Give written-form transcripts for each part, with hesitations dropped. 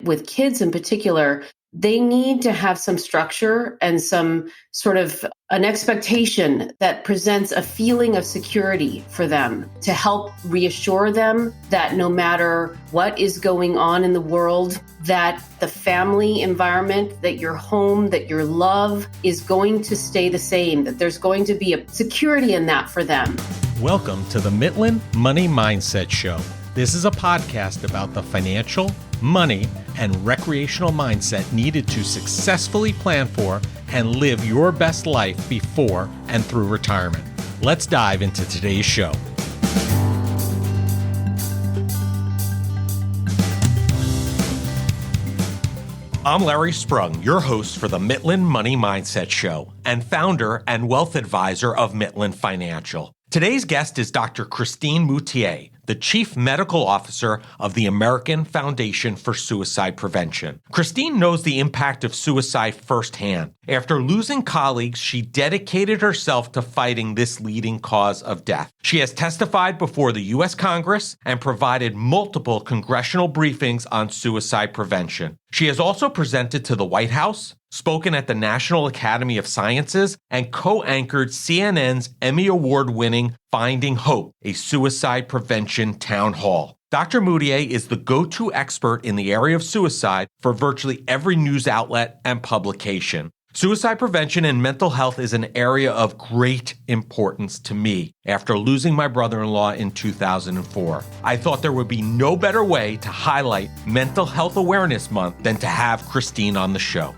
with kids in particular, they need to have some structure and some sort of an expectation that presents a feeling of security for them to help reassure them that no matter what is going on in the world, that the family environment, that your home, that your love is going to stay the same, that there's going to be a security in that for them. Welcome to the Mitlin Money Mindset Show. This is a podcast about the financial, money, and recreational mindset needed to successfully plan for and live your best life before and through retirement. Let's dive into today's show. I'm Larry Sprung, your host for the Mitlin Money Mindset Show and founder and wealth advisor of Mitlin Financial. Today's guest is Dr. Christine Moutier, the Chief Medical Officer of the American Foundation for Suicide Prevention. Christine knows the impact of suicide firsthand. After losing colleagues, she dedicated herself to fighting this leading cause of death. She has testified before the U.S. Congress and provided multiple congressional briefings on suicide prevention. She has also presented to the White House, spoken at the National Academy of Sciences, and co-anchored CNN's Emmy Award-winning Finding Hope, a suicide prevention town hall. Dr. Moutier is the go-to expert in the area of suicide for virtually every news outlet and publication. Suicide prevention and mental health is an area of great importance to me. After losing my brother-in-law in 2004, I thought there would be no better way to highlight Mental Health Awareness Month than to have Christine on the show.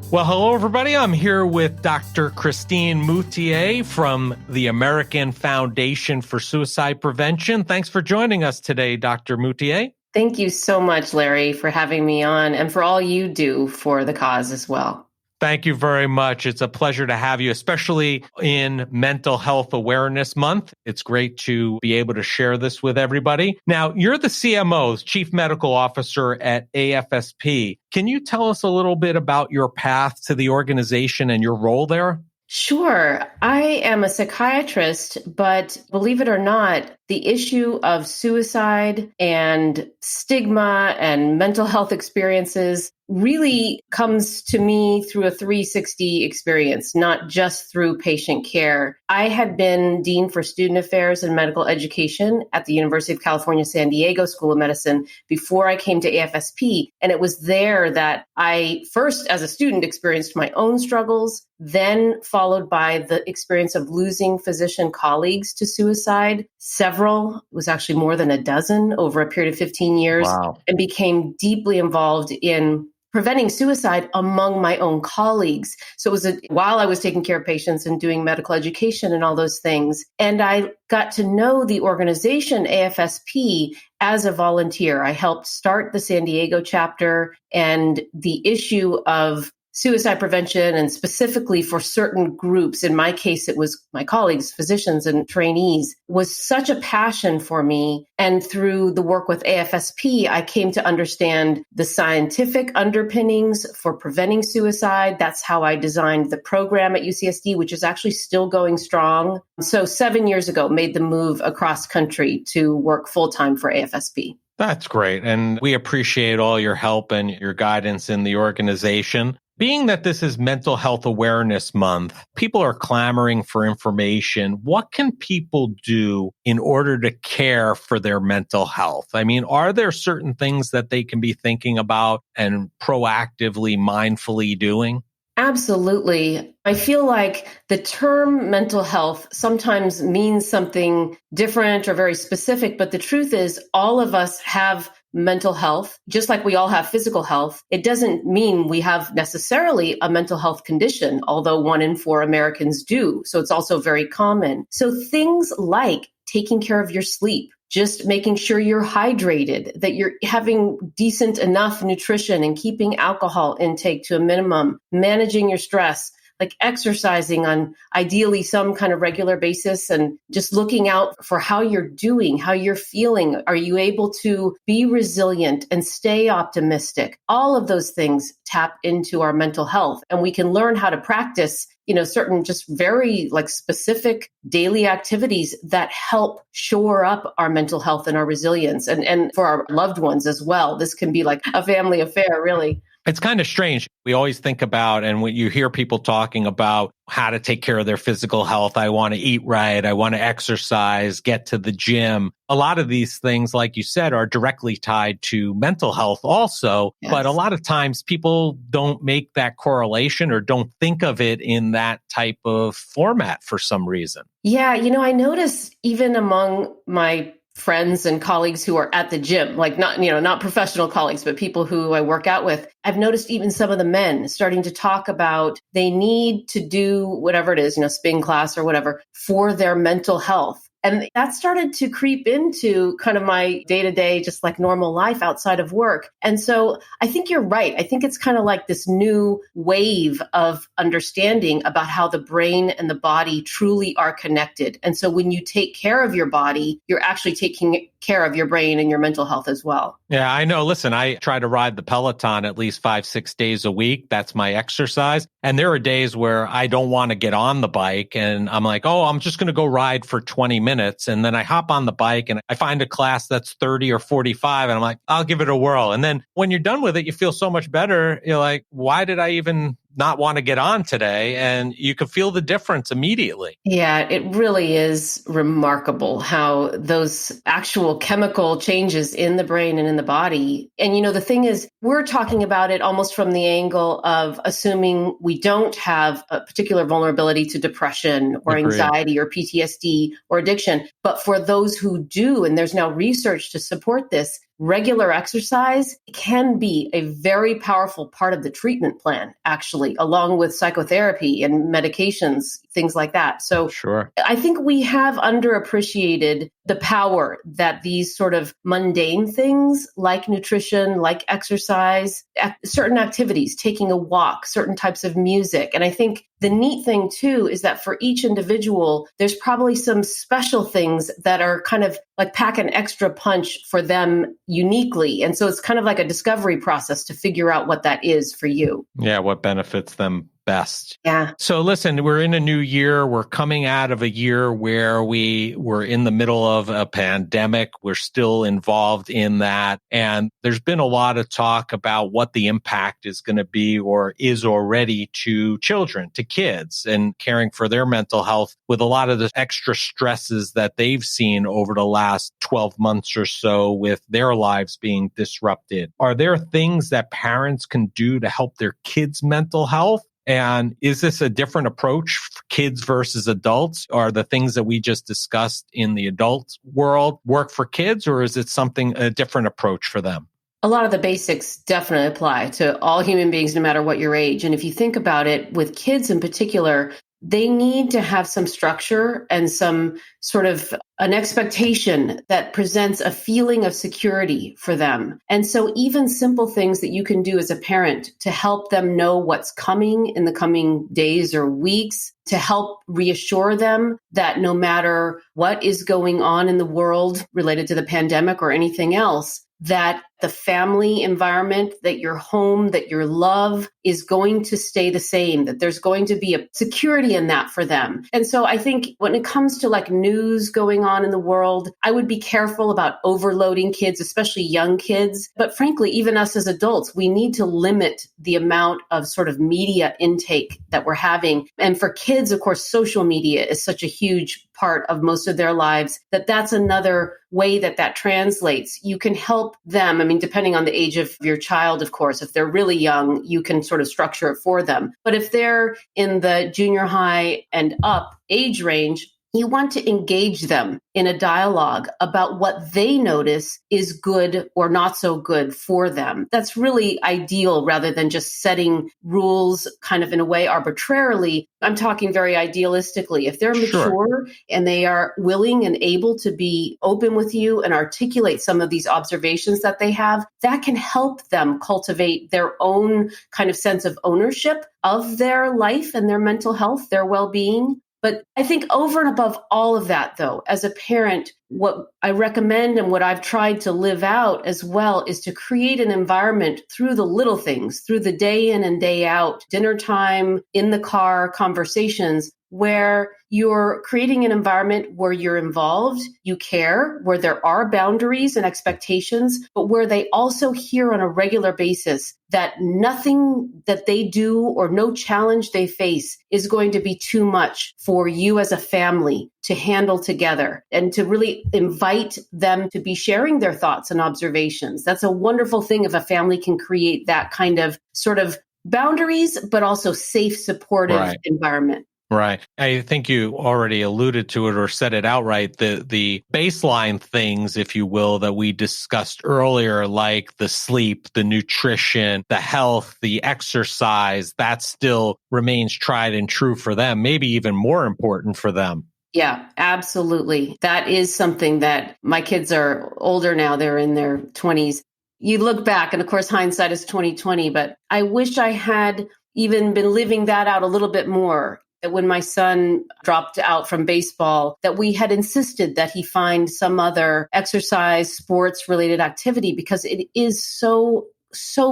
Well, hello, everybody. I'm here with Dr. Christine Moutier from the American Foundation for Suicide Prevention. Thanks for joining us today, Dr. Moutier. Thank you so much, Larry, for having me on and for all you do for the cause as well. Thank you very much. It's a pleasure to have you, especially in Mental Health Awareness Month. It's great to be able to share this with everybody. Now, you're the CMO, Chief Medical Officer at AFSP. Can you tell us a little bit about your path to the organization and your role there? Sure. I am a psychiatrist, but believe it or not, the issue of suicide and stigma and mental health experiences really comes to me through a 360 experience, not just through patient care. I had been Dean for Student Affairs and Medical Education at the University of California, San Diego School of Medicine before I came to AFSP. And it was there that I first, as a student, experienced my own struggles, then followed by the experience of losing physician colleagues to suicide. Several, it was actually more than a dozen over a period of 15 years, Wow. And became deeply involved in preventing suicide among my own colleagues. So it was while I was taking care of patients and doing medical education and all those things. And I got to know the organization AFSP as a volunteer. I helped start the San Diego chapter, and the issue of suicide prevention, and specifically for certain groups, in my case, it was my colleagues, physicians and trainees, was such a passion for me. And through the work with AFSP, I came to understand the scientific underpinnings for preventing suicide. That's how I designed the program at UCSD, which is actually still going strong. So 7 years ago, made the move across country to work full-time for AFSP. That's great. And we appreciate all your help and your guidance in the organization. Being that this is Mental Health Awareness Month, people are clamoring for information. What can people do in order to care for their mental health? I mean, are there certain things that they can be thinking about and proactively, mindfully doing? Absolutely. I feel like the term mental health sometimes means something different or very specific, but the truth is all of us have mental health, just like we all have physical health. It doesn't mean we have necessarily a mental health condition, although 1 in 4 Americans do. So it's also very common. So things like taking care of your sleep, just making sure you're hydrated, that you're having decent enough nutrition and keeping alcohol intake to a minimum, managing your stress, like exercising on ideally some kind of regular basis and just looking out for how you're doing, how you're feeling. Are you able to be resilient and stay optimistic? All of those things tap into our mental health, and we can learn how to practice certain just very like specific daily activities that help shore up our mental health and our resilience and for our loved ones as well. This can be like a family affair, really. It's kind of strange. We always think about, and when you hear people talking about how to take care of their physical health, I want to eat right, I want to exercise, get to the gym. A lot of these things, like you said, are directly tied to mental health also. Yes. But a lot of times people don't make that correlation or don't think of it in that type of format for some reason. Yeah, I notice even among my friends and colleagues who are at the gym, like not professional colleagues, but people who I work out with, I've noticed even some of the men starting to talk about they need to do whatever it is, spin class or whatever for their mental health. And that started to creep into kind of my day-to-day, just like normal life outside of work. And so I think you're right. I think it's kind of like this new wave of understanding about how the brain and the body truly are connected. And so when you take care of your body, you're actually taking care of your brain and your mental health as well. Yeah, I know. Listen, I try to ride the Peloton at least 5-6 days a week. That's my exercise. And there are days where I don't want to get on the bike and I'm like, oh, I'm just going to go ride for 20 minutes. And then I hop on the bike and I find a class that's 30 or 45 and I'm like, I'll give it a whirl. And then when you're done with it, you feel so much better. You're like, why did I even not want to get on today? And you can feel the difference immediately. Yeah, it really is remarkable how those actual chemical changes in the brain and in the body. And, the thing is, we're talking about it almost from the angle of assuming we don't have a particular vulnerability to depression or anxiety or PTSD or addiction. But for those who do, and there's now research to support this, regular exercise can be a very powerful part of the treatment plan, actually, along with psychotherapy and medications, things like that. So sure. I think we have underappreciated the power that these sort of mundane things like nutrition, like exercise, certain activities, taking a walk, certain types of music. And I think the neat thing too is that for each individual, there's probably some special things that are kind of like pack an extra punch for them uniquely. And so it's kind of like a discovery process to figure out what that is for you. Yeah, what benefits them best. Yeah. So listen, we're in a new year. We're coming out of a year where we were in the middle of a pandemic. We're still involved in that. And there's been a lot of talk about what the impact is going to be or is already to children, to kids, and caring for their mental health with a lot of the extra stresses that they've seen over the last 12 months or so with their lives being disrupted. Are there things that parents can do to help their kids' mental health? And is this a different approach for kids versus adults? Are the things that we just discussed in the adult world work for kids, or is it a different approach for them? A lot of the basics definitely apply to all human beings, no matter what your age. And if you think about it, with kids in particular, they need to have some structure and some sort of an expectation that presents a feeling of security for them. And so even simple things that you can do as a parent to help them know what's coming in the coming days or weeks, to help reassure them that no matter what is going on in the world related to the pandemic or anything else, that the family environment, that your home, that your love is going to stay the same, that there's going to be a security in that for them. And so I think when it comes to like news going on in the world, I would be careful about overloading kids, especially young kids. But frankly, even us as adults, we need to limit the amount of sort of media intake that we're having. And for kids, of course, social media is such a huge part of most of their lives, that's another way that translates. You can help them. I mean, depending on the age of your child, of course, if they're really young, you can sort of structure it for them. But if they're in the junior high and up age range, you want to engage them in a dialogue about what they notice is good or not so good for them. That's really ideal rather than just setting rules kind of in a way arbitrarily. I'm talking very idealistically. If they're mature and they are willing and able to be open with you and articulate some of these observations that they have, that can help them cultivate their own kind of sense of ownership of their life and their mental health, their well-being. But I think over and above all of that, though, as a parent, what I recommend and what I've tried to live out as well is to create an environment through the little things, through the day in and day out, dinner time, in the car, conversations, where you're creating an environment where you're involved, you care, where there are boundaries and expectations, but where they also hear on a regular basis that nothing that they do or no challenge they face is going to be too much for you as a family to handle together, and to really invite them to be sharing their thoughts and observations. That's a wonderful thing if a family can create that kind of sort of boundaries, but also safe, supportive environment. Right. I think you already alluded to it or said it outright. The baseline things, if you will, that we discussed earlier, like the sleep, the nutrition, the health, the exercise, that still remains tried and true for them, maybe even more important for them. Yeah, absolutely. That is something that my kids are older now. They're in their 20s. You look back, and of course, hindsight is 20/20, but I wish I had even been living that out a little bit more. That when my son dropped out from baseball, that we had insisted that he find some other exercise, sports related activity, because it is so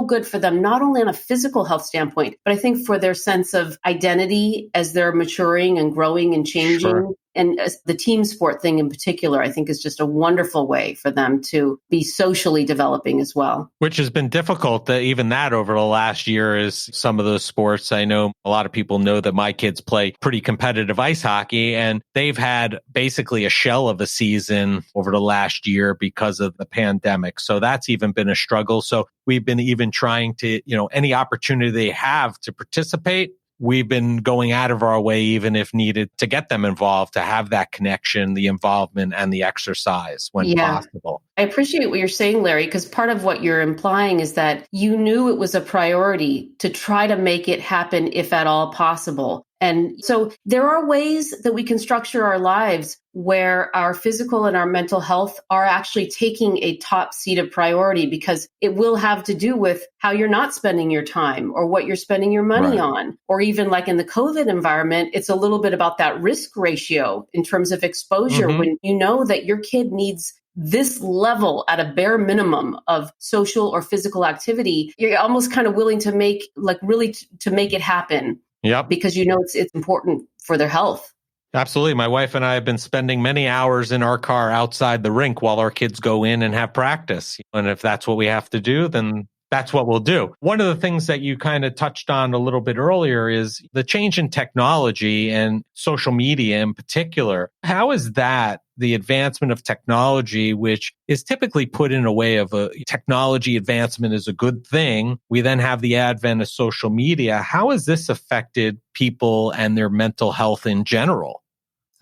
good for them, not only on a physical health standpoint, but I think for their sense of identity as they're maturing and growing and changing. Sure. And the team sport thing in particular, I think is just a wonderful way for them to be socially developing as well. Which has been difficult, even that over the last year is some of those sports. I know a lot of people know that my kids play pretty competitive ice hockey, and they've had basically a shell of a season over the last year because of the pandemic. So that's even been a struggle. So we've been even trying to, any opportunity they have to participate, we've been going out of our way, even if needed, to get them involved, to have that connection, the involvement, and the exercise when possible. I appreciate what you're saying, Larry, because part of what you're implying is that you knew it was a priority to try to make it happen if at all possible. And so there are ways that we can structure our lives where our physical and our mental health are actually taking a top seat of priority, because it will have to do with how you're not spending your time or what you're spending your money on. Or even like in the COVID environment, it's a little bit about that risk ratio in terms of exposure. When you know that your kid needs this level at a bare minimum of social or physical activity, you're almost kind of willing to make to make it happen. Yep. Because it's important for their health. Absolutely. My wife and I have been spending many hours in our car outside the rink while our kids go in and have practice. And if that's what we have to do, then that's what we'll do. One of the things that you kind of touched on a little bit earlier is the change in technology and social media in particular. How is that the advancement of technology, which is typically put in a way of a technology advancement is a good thing? We then have the advent of social media. How has this affected people and their mental health in general?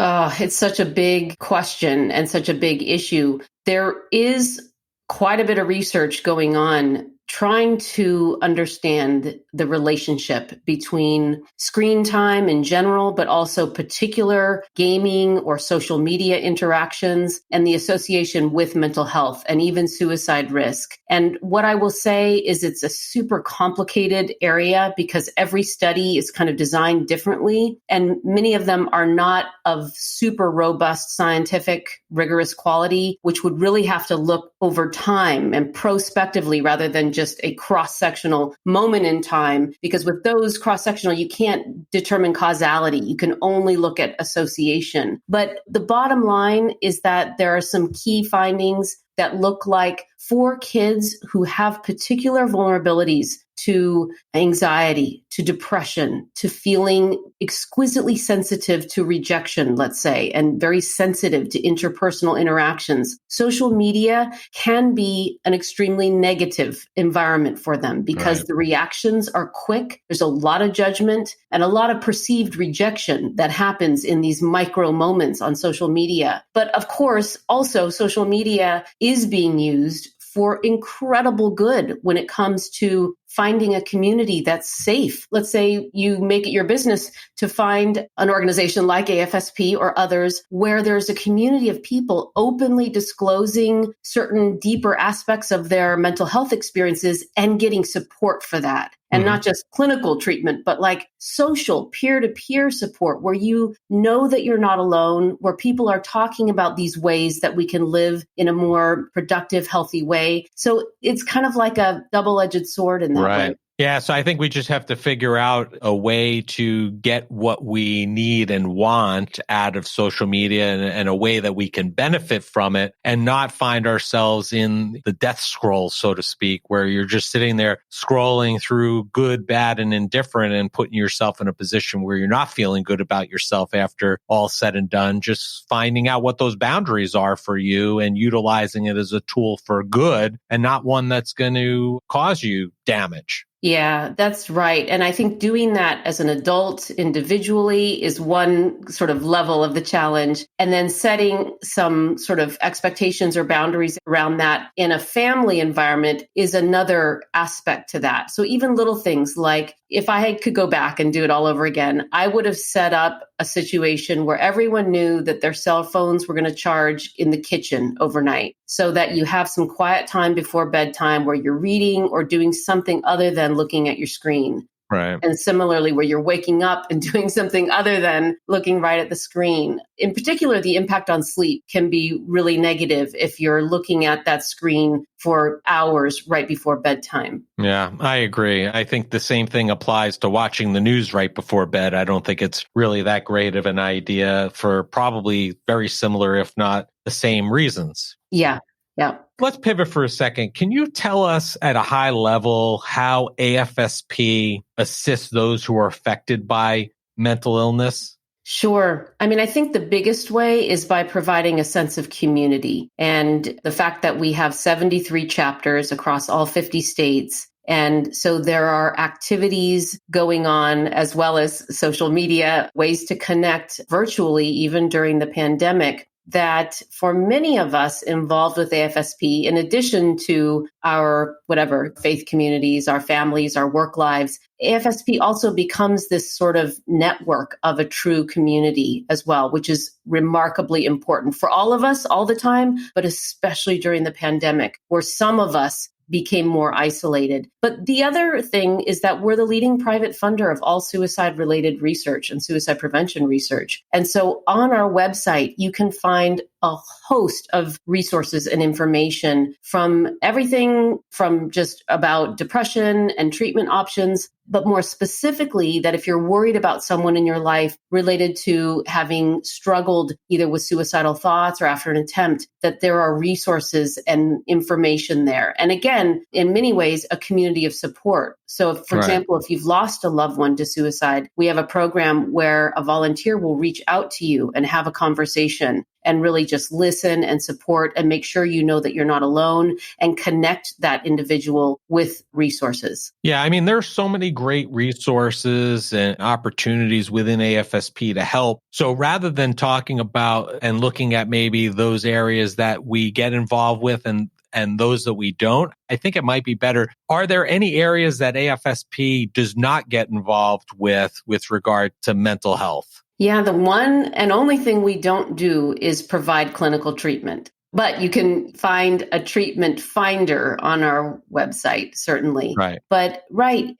It's such a big question and such a big issue. There is quite a bit of research going on trying to understand the relationship between screen time in general, but also particular gaming or social media interactions and the association with mental health and even suicide risk. And what I will say is it's a super complicated area because every study is kind of designed differently. And many of them are not of super robust scientific, rigorous quality, which would really have to look over time and prospectively rather than just a cross-sectional moment in time, because with those cross-sectional, you can't determine causality. You can only look at association. But the bottom line is that there are some key findings. that look like for kids who have particular vulnerabilities to anxiety, to depression, to feeling exquisitely sensitive to rejection, let's say, and very sensitive to interpersonal interactions. Social media can be an extremely negative environment for them because the reactions are quick. There's a lot of judgment and a lot of perceived rejection that happens in these micro moments on social media. But of course, also social media is being used for incredible good when it comes to finding a community that's safe. Let's say you make it your business to find an organization like AFSP or others where there's a community of people openly disclosing certain deeper aspects of their mental health experiences and getting support for that. And not just clinical treatment, but like social peer-to-peer support where you know that you're not alone, where people are talking about these ways that we can live in a more productive, healthy way. So it's kind of like a double-edged sword in that way. Yeah, so I think we just have to figure out a way to get what we need and want out of social media and a way that we can benefit from it and not find ourselves in the death scroll, so to speak, where you're just sitting there scrolling through good, bad, and indifferent and putting yourself in a position where you're not feeling good about yourself after all said and done. Just finding out what those boundaries are for you and utilizing it as a tool for good and not one that's going to cause you damage. Yeah, that's right. And I think doing that as an adult individually is one sort of level of the challenge. And then setting some sort of expectations or boundaries around that in a family environment is another aspect to that. So even little things like if I could go back and do it all over again, I would have set up a situation where everyone knew that their cell phones were going to charge in the kitchen overnight so that you have some quiet time before bedtime where you're reading or doing something other than looking at your screen. Right. And similarly, where you're waking up and doing something other than looking right at the screen. In particular, the impact on sleep can be really negative if you're looking at that screen for hours right before bedtime. Yeah, I agree. I think the same thing applies to watching the news right before bed. I don't think it's really that great of an idea for probably very similar, if not the same reasons. Yeah. Yeah. Let's pivot for a second. Can you tell us at a high level how AFSP assists those who are affected by mental illness? Sure. I mean, I think the biggest way is by providing a sense of community. And the fact that we have 73 chapters across all 50 states. And so there are activities going on as well as social media, ways to connect virtually, even during the pandemic, that for many of us involved with AFSP, in addition to our faith communities, our families, our work lives, AFSP also becomes this sort of network of a true community as well, which is remarkably important for all of us all the time, but especially during the pandemic, where some of us became more isolated. But the other thing is that we're the leading private funder of all suicide-related research and suicide prevention research. And so on our website, you can find a host of resources and information from everything from just about depression and treatment options, but more specifically that if you're worried about someone in your life related to having struggled either with suicidal thoughts or after an attempt, that there are resources and information there. And again, in many ways, a community of support. So if, for example, if you've lost a loved one to suicide, we have a program where a volunteer will reach out to you and have a conversation and really just listen and support and make sure you know that you're not alone and connect that individual with resources. Yeah, I mean, there's so many great resources and opportunities within AFSP to help. So rather than talking about and looking at maybe those areas that we get involved with and those that we don't, I think it might be better. Are there any areas that AFSP does not get involved with regard to mental health? Yeah, the one and only thing we don't do is provide clinical treatment. But you can find a treatment finder on our website, certainly. Right. But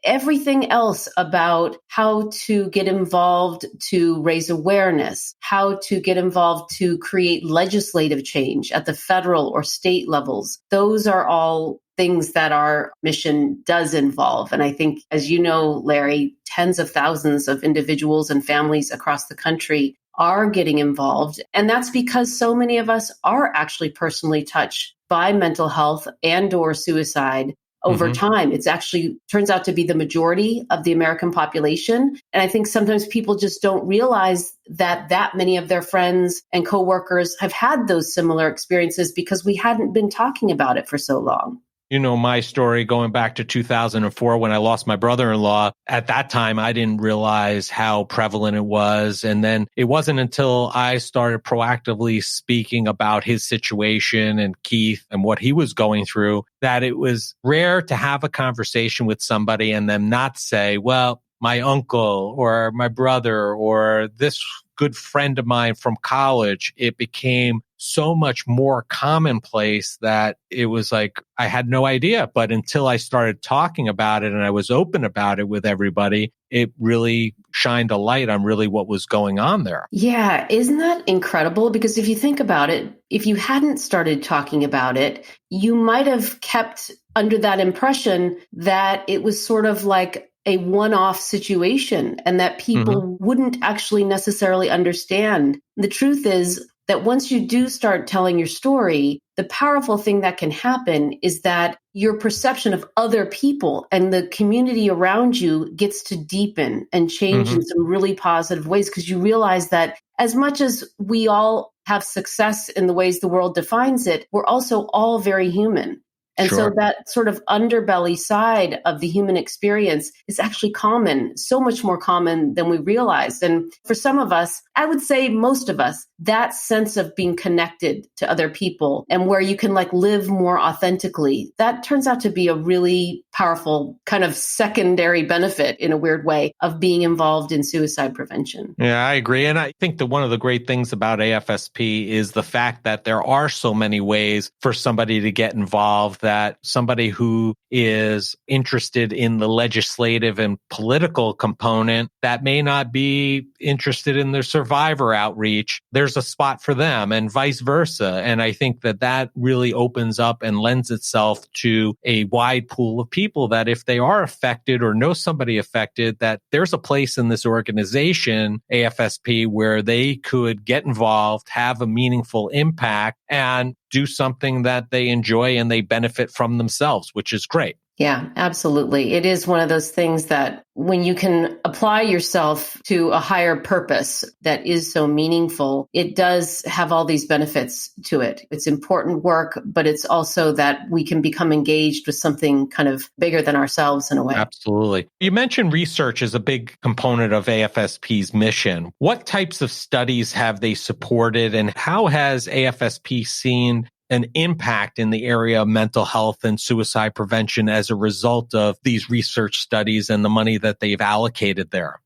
everything else about how to get involved to raise awareness, how to get involved to create legislative change at the federal or state levels, those are all things that our mission does involve. And I think, as you know, Larry, tens of thousands of individuals and families across the country are getting involved. And that's because so many of us are actually personally touched by mental health and or suicide over time. It's actually turns out to be the majority of the American population. And I think sometimes people just don't realize that many of their friends and coworkers have had those similar experiences because we hadn't been talking about it for so long. You know, my story going back to 2004 when I lost my brother-in-law. At that time, I didn't realize how prevalent it was. And then it wasn't until I started proactively speaking about his situation and Keith and what he was going through that it was rare to have a conversation with somebody and them not say, well, my uncle or my brother or this good friend of mine from college. It became so much more commonplace that it was like, I had no idea. But until I started talking about it and I was open about it with everybody, it really shined a light on really what was going on there. Yeah. Isn't that incredible? Because if you think about it, if you hadn't started talking about it, you might have kept under that impression that it was sort of like a one-off situation and that people wouldn't actually necessarily understand. The truth is that once you do start telling your story, the powerful thing that can happen is that your perception of other people and the community around you gets to deepen and change in some really positive ways, because you realize that as much as we all have success in the ways the world defines it, we're also all very human. And so that sort of underbelly side of the human experience is actually common, so much more common than we realized. And for some of us, I would say most of us, that sense of being connected to other people and where you can like live more authentically, that turns out to be a really powerful kind of secondary benefit in a weird way of being involved in suicide prevention. Yeah, I agree. And I think that one of the great things about AFSP is the fact that there are so many ways for somebody to get involved, that somebody who is interested in the legislative and political component that may not be interested in their survivor outreach, there's a spot for them and vice versa. And I think that that really opens up and lends itself to a wide pool of people that if they are affected or know somebody affected, that there's a place in this organization, AFSP, where they could get involved, have a meaningful impact, and do something that they enjoy and they benefit from themselves, which is great. Yeah, absolutely. It is one of those things that when you can apply yourself to a higher purpose that is so meaningful, it does have all these benefits to it. It's important work, but it's also that we can become engaged with something kind of bigger than ourselves in a way. Absolutely. You mentioned research is a big component of AFSP's mission. What types of studies have they supported, and how has AFSP seen an impact in the area of mental health and suicide prevention as a result of these research studies and the money that they've allocated there?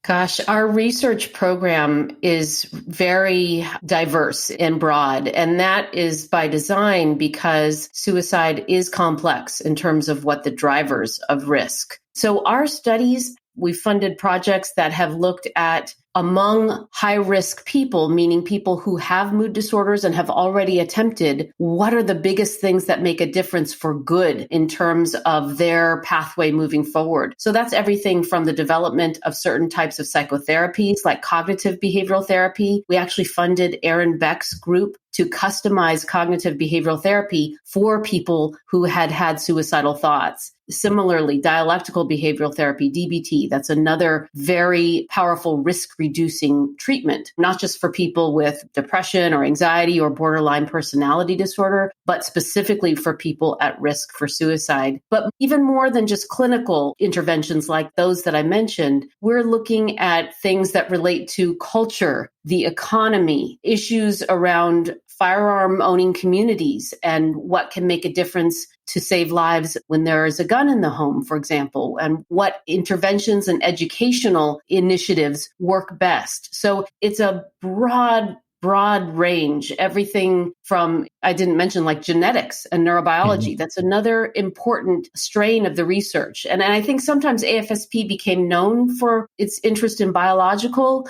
Gosh, our research program is very diverse and broad, and that is by design because suicide is complex in terms of what the drivers of risk. So our studies, we funded projects that have looked at among high-risk people, meaning people who have mood disorders and have already attempted, what are the biggest things that make a difference for good in terms of their pathway moving forward? So that's everything from the development of certain types of psychotherapies like cognitive behavioral therapy. We actually funded Aaron Beck's group to customize cognitive behavioral therapy for people who had had suicidal thoughts. Similarly, dialectical behavioral therapy, DBT, that's another very powerful risk-reducing treatment, not just for people with depression or anxiety or borderline personality disorder, but specifically for people at risk for suicide. But even more than just clinical interventions like those that I mentioned, we're looking at things that relate to culture, the economy, issues around firearm owning communities, and what can make a difference to save lives when there is a gun in the home, for example, and what interventions and educational initiatives work best. So it's a broad range, everything from, I didn't mention like genetics and neurobiology. That's another important strain of the research. And I think sometimes AFSP became known for its interest in biological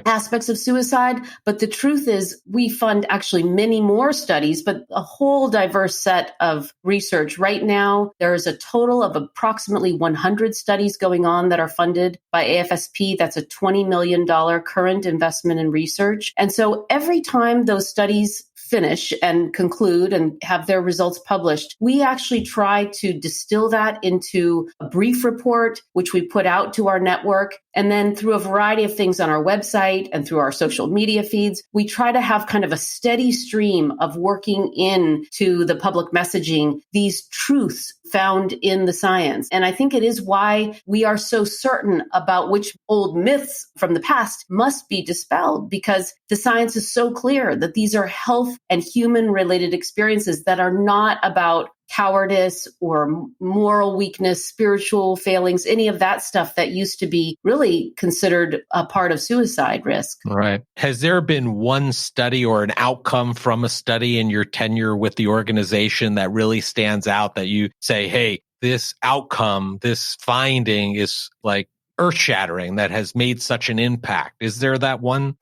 aspects of suicide. But the truth is we fund actually many more studies, but a whole diverse set of research. Right now, there is a total of approximately 100 studies going on that are funded by AFSP. That's a $20 million current investment in research. And so every time those studies finish and conclude and have their results published, we actually try to distill that into a brief report, which we put out to our network. And then through a variety of things on our website and through our social media feeds, we try to have kind of a steady stream of working into the public messaging these truths found in the science. And I think it is why we are so certain about which old myths from the past must be dispelled, because the science is so clear that these are health and human related experiences that are not about cowardice or moral weakness, spiritual failings, any of that stuff that used to be really considered a part of suicide risk. Right. Has there been one study or an outcome from a study in your tenure with the organization that really stands out that you say, hey, this outcome, this finding is like earth-shattering, that has made such an impact? Is there that one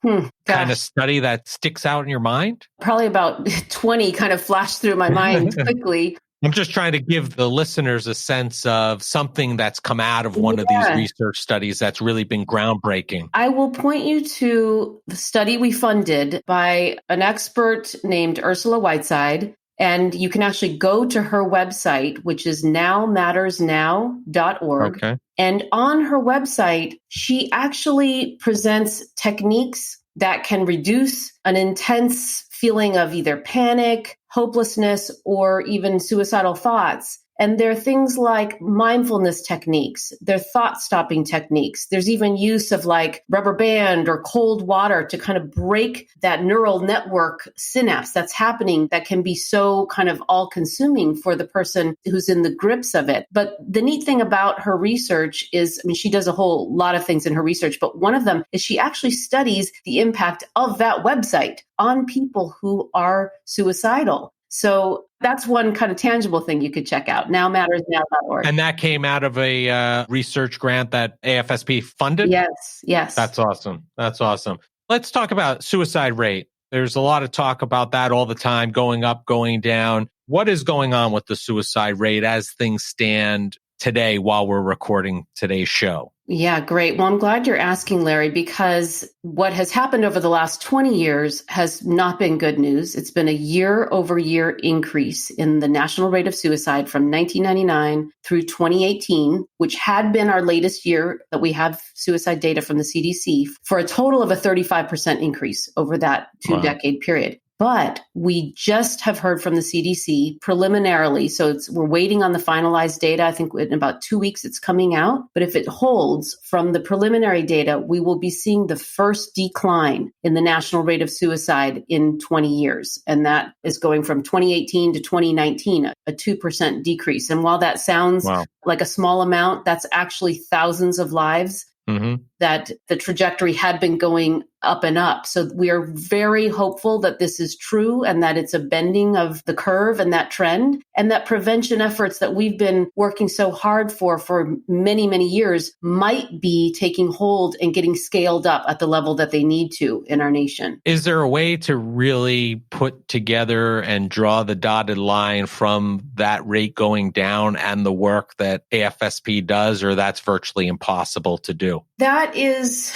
kind of study that sticks out in your mind? Probably about 20 kind of flashed through my mind quickly. I'm just trying to give the listeners a sense of something that's come out of one of these research studies that's really been groundbreaking. I will point you to the study we funded by an expert named Ursula Whiteside. And you can actually go to her website, which is nowmattersnow.org. Okay. And on her website, she actually presents techniques that can reduce an intense feeling of either panic, hopelessness, or even suicidal thoughts. And there are things like mindfulness techniques, they're thought-stopping techniques. There's even use of like rubber band or cold water to kind of break that neural network synapse that's happening that can be so kind of all-consuming for the person who's in the grips of it. But the neat thing about her research is, I mean, she does a whole lot of things in her research, but one of them is she actually studies the impact of that website on people who are suicidal. So that's one kind of tangible thing you could check out, nowmattersnow.org. And that came out of a research grant that AFSP funded? Yes. That's awesome. Let's talk about suicide rate. There's a lot of talk about that all the time, going up, going down. What is going on with the suicide rate as things stand today while we're recording today's show? Yeah, great. Well, I'm glad you're asking, Larry, because what has happened over the last 20 years has not been good news. It's been a year-over-year increase in the national rate of suicide from 1999 through 2018, which had been our latest year that we have suicide data from the CDC, for a total of a 35% increase over that two-decade period. But we just have heard from the CDC preliminarily. So we're waiting on the finalized data. I think in about 2 weeks it's coming out. But if it holds from the preliminary data, we will be seeing the first decline in the national rate of suicide in 20 years. And that is going from 2018 to 2019, a 2% decrease. And while that sounds like a small amount, that's actually thousands of lives. That the trajectory had been going up and up. So we are very hopeful that this is true and that it's a bending of the curve and that trend, and that prevention efforts that we've been working so hard for many, many years might be taking hold and getting scaled up at the level that they need to in our nation. Is there a way to really put together and draw the dotted line from that rate going down and the work that AFSP does, or that's virtually impossible to do? That is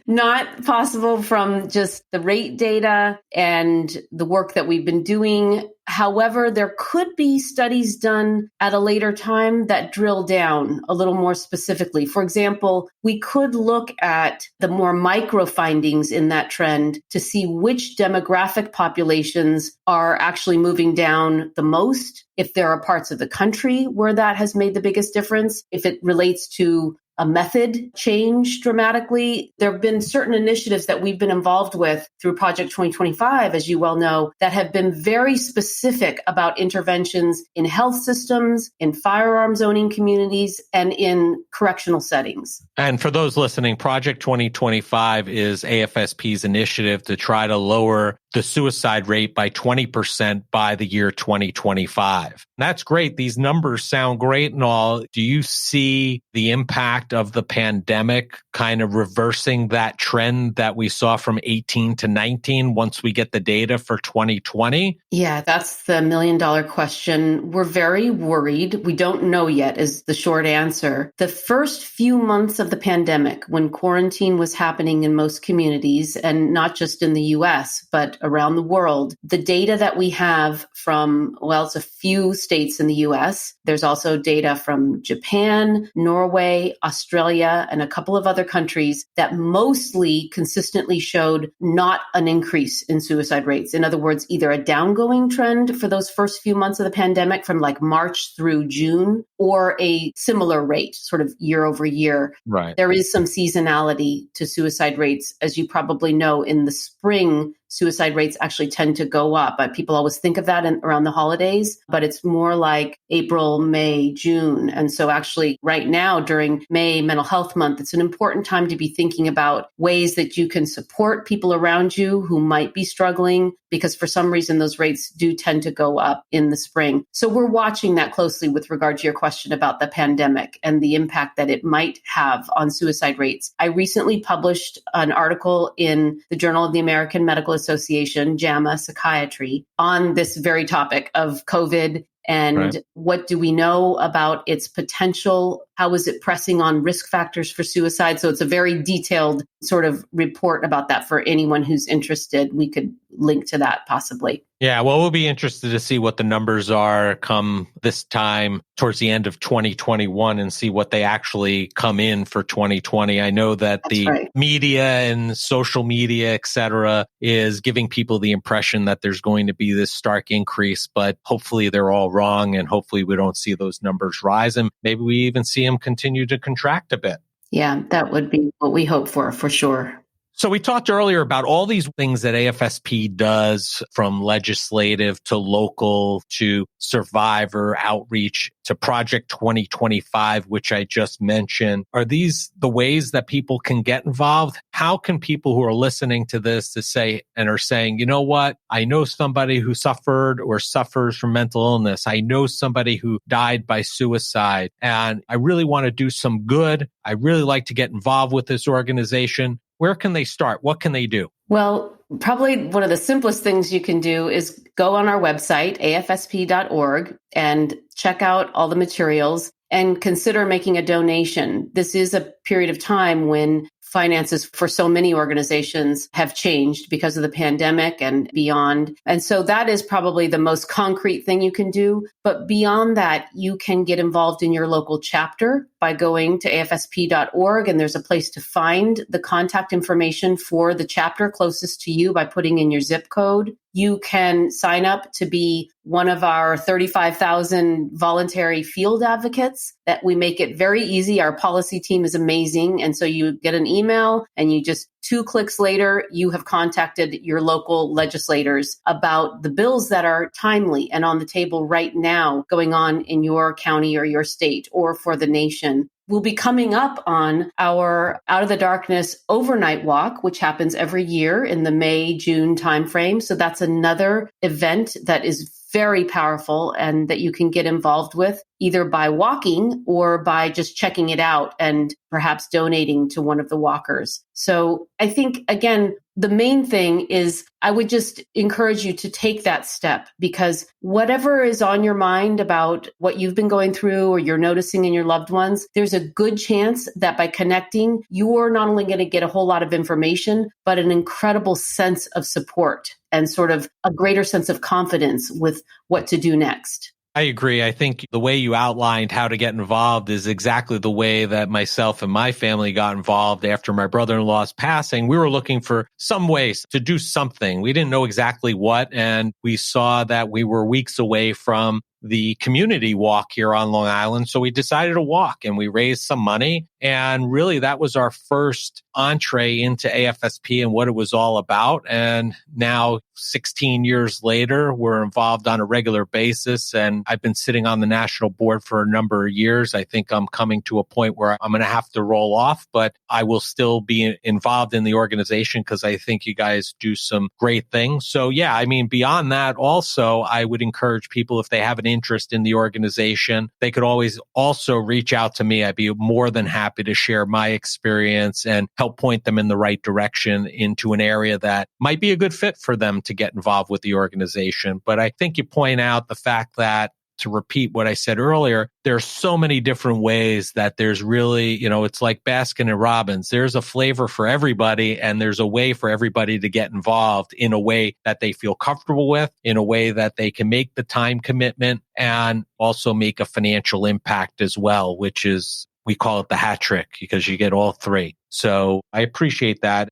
not possible from just the rate data and the work that we've been doing. However, there could be studies done at a later time that drill down a little more specifically. For example, we could look at the more micro findings in that trend to see which demographic populations are actually moving down the most, if there are parts of the country where that has made the biggest difference, if it relates to a method change dramatically. There have been certain initiatives that we've been involved with through Project 2025, as you well know, that have been very specific about interventions in health systems, in firearms owning communities, and in correctional settings. And for those listening, Project 2025 is AFSP's initiative to try to lower the suicide rate by 20% by the year 2025. That's great. These numbers sound great and all. Do you see the impact impact of the pandemic kind of reversing that trend that we saw from 18 to 19 once we get the data for 2020? Yeah, that's the million-dollar question. We're very worried. We don't know yet is the short answer. The first few months of the pandemic, when quarantine was happening in most communities, and not just in the US, but around the world, the data that we have from, well, it's a few states in the US. There's also data from Japan, Norway, Australia, and a couple of other countries that mostly consistently showed not an increase in suicide rates. In other words, either a downgoing trend for those first few months of the pandemic from like March through June, or a similar rate, sort of year over year. Right. There is some seasonality to suicide rates. As you probably know, in the spring, suicide rates actually tend to go up. But people always think of that around the holidays, but it's more like April, May, June. And so actually right now during May Mental Health Month, it's an important time to be thinking about ways that you can support people around you who might be struggling, because for some reason those rates do tend to go up in the spring. So we're watching that closely with regard to your question about the pandemic and the impact that it might have on suicide rates. I recently published an article in the Journal of the American Medical Association, JAMA Psychiatry, on this very topic of COVID and what do we know about its potential? How is it pressing on risk factors for suicide? So it's a very detailed sort of report about that for anyone who's interested. We could link to that possibly. Yeah, well, we'll be interested to see what the numbers are come this time towards the end of 2021 and see what they actually come in for 2020. I know that the media and social media, et cetera, is giving people the impression that there's going to be this stark increase, but hopefully they're all wrong and hopefully we don't see those numbers rise and maybe we even see them continue to contract a bit. Yeah, that would be what we hope for sure. So we talked earlier about all these things that AFSP does, from legislative to local to survivor outreach to Project 2025, which I just mentioned. Are these the ways that people can get involved? How can people who are listening to this to say and are saying, you know what, I know somebody who suffered or suffers from mental illness. I know somebody who died by suicide, and I really want to do some good. I really like to get involved with this organization. Where can they start? What can they do? Well, probably one of the simplest things you can do is go on our website, afsp.org, and check out all the materials and consider making a donation. This is a period of time when finances for so many organizations have changed because of the pandemic and beyond. And so that is probably the most concrete thing you can do. But beyond that, you can get involved in your local chapter by going to afsp.org. And there's a place to find the contact information for the chapter closest to you by putting in your zip code. You can sign up to be one of our 35,000 voluntary field advocates that we make it very easy. Our policy team is amazing. And so you get an email and you just 2 clicks later, you have contacted your local legislators about the bills that are timely and on the table right now going on in your county or your state or for the nation. We'll be coming up on our Out of the Darkness overnight walk, which happens every year in the May-June timeframe. So that's another event that is very powerful and that you can get involved with either by walking or by just checking it out and perhaps donating to one of the walkers. So I think, again, the main thing is I would just encourage you to take that step, because whatever is on your mind about what you've been going through or you're noticing in your loved ones, there's a good chance that by connecting, you're not only going to get a whole lot of information, but an incredible sense of support and sort of a greater sense of confidence with what to do next. I agree. I think the way you outlined how to get involved is exactly the way that myself and my family got involved after my brother-in-law's passing. We were looking for some ways to do something. We didn't know exactly what, and we saw that we were weeks away from the community walk here on Long Island. So we decided to walk and we raised some money. And really that was our first entree into AFSP and what it was all about. And now 16 years later, we're involved on a regular basis. And I've been sitting on the national board for a number of years. I think I'm coming to a point where I'm going to have to roll off, but I will still be involved in the organization because I think you guys do some great things. So yeah, I mean, beyond that, also, I would encourage people, if they have an interest in the organization, they could always also reach out to me. I'd be more than happy happy to share my experience and help point them in the right direction into an area that might be a good fit for them to get involved with the organization. But I think you point out the fact that, to repeat what I said earlier, there's so many different ways that there's really, it's like Baskin and Robbins. There's a flavor for everybody, and there's a way for everybody to get involved in a way that they feel comfortable with, in a way that they can make the time commitment and also make a financial impact as well, which is, we call it the hat trick because you get all three. So I appreciate that.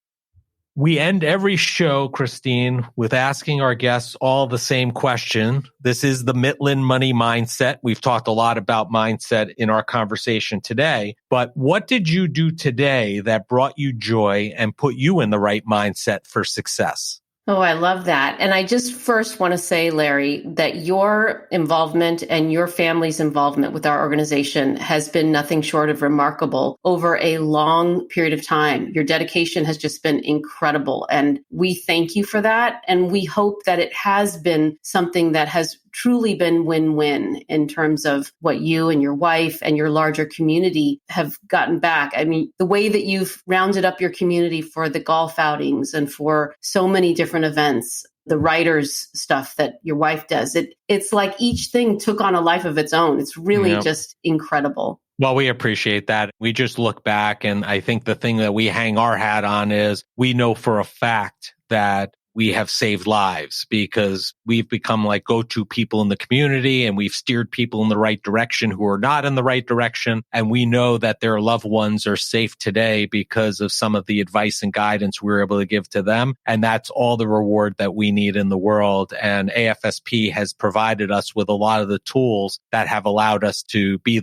We end every show, Christine, with asking our guests all the same question. This is the Mitlin Money Mindset. We've talked a lot about mindset in our conversation today, but what did you do today that brought you joy and put you in the right mindset for success? Oh, I love that. And I just first want to say, Larry, that your involvement and your family's involvement with our organization has been nothing short of remarkable over a long period of time. Your dedication has just been incredible. And we thank you for that. And we hope that it has been something that has truly been win-win in terms of what you and your wife and your larger community have gotten back. I mean, the way that you've rounded up your community for the golf outings and for so many different events, the writers stuff that your wife does, it's like each thing took on a life of its own. It's really just incredible. Well, we appreciate that. We just look back, and I think the thing that we hang our hat on is we know for a fact that we have saved lives because we've become like go-to people in the community, and we've steered people in the right direction who are not in the right direction. And we know that their loved ones are safe today because of some of the advice and guidance we were able to give to them. And that's all the reward that we need in the world. And AFSP has provided us with a lot of the tools that have allowed us to be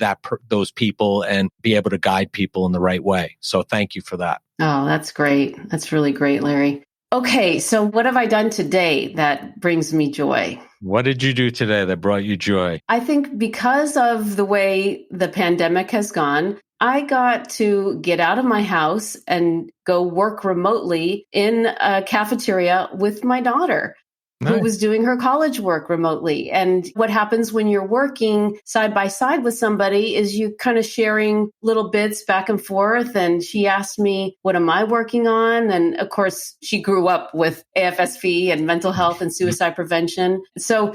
those people and be able to guide people in the right way. So thank you for that. Oh, that's great. That's really great, Larry. Okay, so what have I done today that brings me joy? What did you do today that brought you joy? I think because of the way the pandemic has gone, I got to get out of my house and go work remotely in a cafeteria with my daughter. Nice. Who was doing her college work remotely. And what happens when you're working side by side with somebody is you kind of sharing little bits back and forth. And she asked me, what am I working on? And of course, she grew up with AFSP and mental health and suicide prevention. So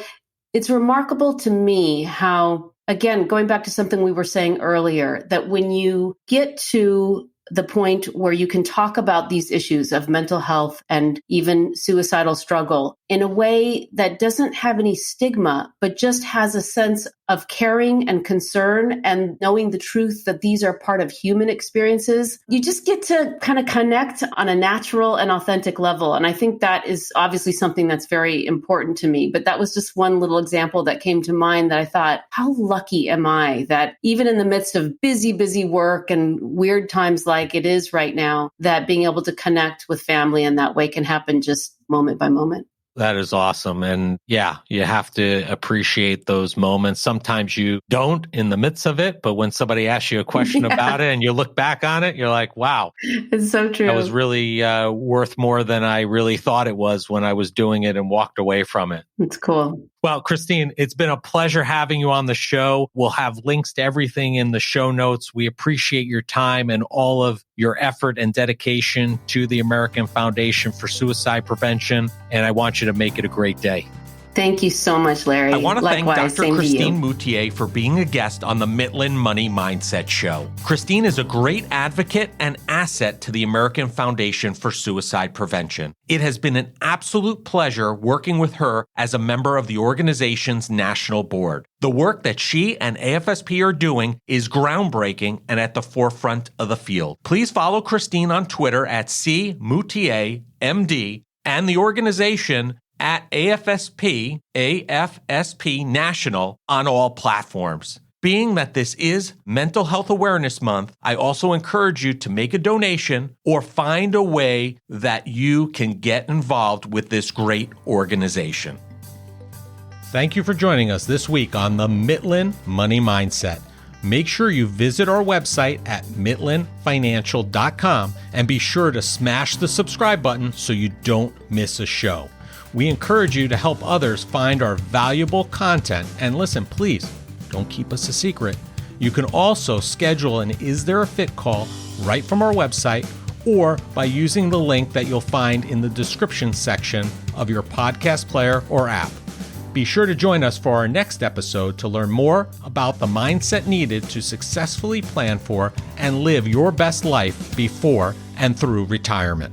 it's remarkable to me how, again, going back to something we were saying earlier, that when you get to the point where you can talk about these issues of mental health and even suicidal struggle in a way that doesn't have any stigma, but just has a sense of caring and concern and knowing the truth that these are part of human experiences, you just get to kind of connect on a natural and authentic level. And I think that is obviously something that's very important to me. But that was just one little example that came to mind that I thought, how lucky am I that even in the midst of busy work and weird times like it is right now, that being able to connect with family in that way can happen just moment by moment. That is awesome. And yeah, you have to appreciate those moments. Sometimes you don't in the midst of it, but when somebody asks you a question about it and you look back on it, you're like, wow, it's so true. That was really worth more than I really thought it was when I was doing it and walked away from it. It's cool. Well, Christine, it's been a pleasure having you on the show. We'll have links to everything in the show notes. We appreciate your time and all of your effort and dedication to the American Foundation for Suicide Prevention. And I want you to make it a great day. Thank you so much, Larry. I want to thank Likewise, Dr. Christine Moutier for being a guest on the Mitlin Money Mindset Show. Christine is a great advocate and asset to the American Foundation for Suicide Prevention. It has been an absolute pleasure working with her as a member of the organization's national board. The work that she and AFSP are doing is groundbreaking and at the forefront of the field. Please follow Christine on Twitter at CMoutierMD and the organization at AFSP National on all platforms. Being that this is Mental Health Awareness Month, I also encourage you to make a donation or find a way that you can get involved with this great organization. Thank you for joining us this week on the Mitlin Money Mindset. Make sure you visit our website at mitlinfinancial.com and be sure to smash the subscribe button so you don't miss a show. We encourage you to help others find our valuable content. And listen, please, don't keep us a secret. You can also schedule an Is There a Fit call right from our website or by using the link that you'll find in the description section of your podcast player or app. Be sure to join us for our next episode to learn more about the mindset needed to successfully plan for and live your best life before and through retirement.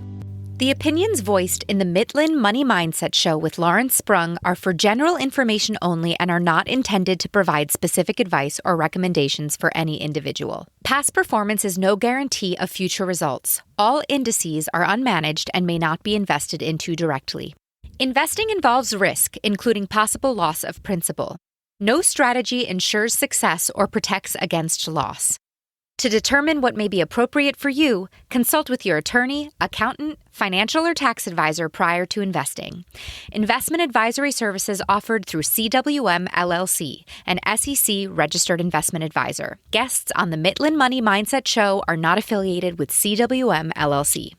The opinions voiced in the Mitlin Money Mindset Show with Lawrence Sprung are for general information only and are not intended to provide specific advice or recommendations for any individual. Past performance is no guarantee of future results. All indices are unmanaged and may not be invested into directly. Investing involves risk, including possible loss of principal. No strategy ensures success or protects against loss. To determine what may be appropriate for you, consult with your attorney, accountant, financial or tax advisor prior to investing. Investment advisory services offered through CWM LLC, an SEC-registered investment advisor. Guests on the Mitlin Money Mindset Show are not affiliated with CWM LLC.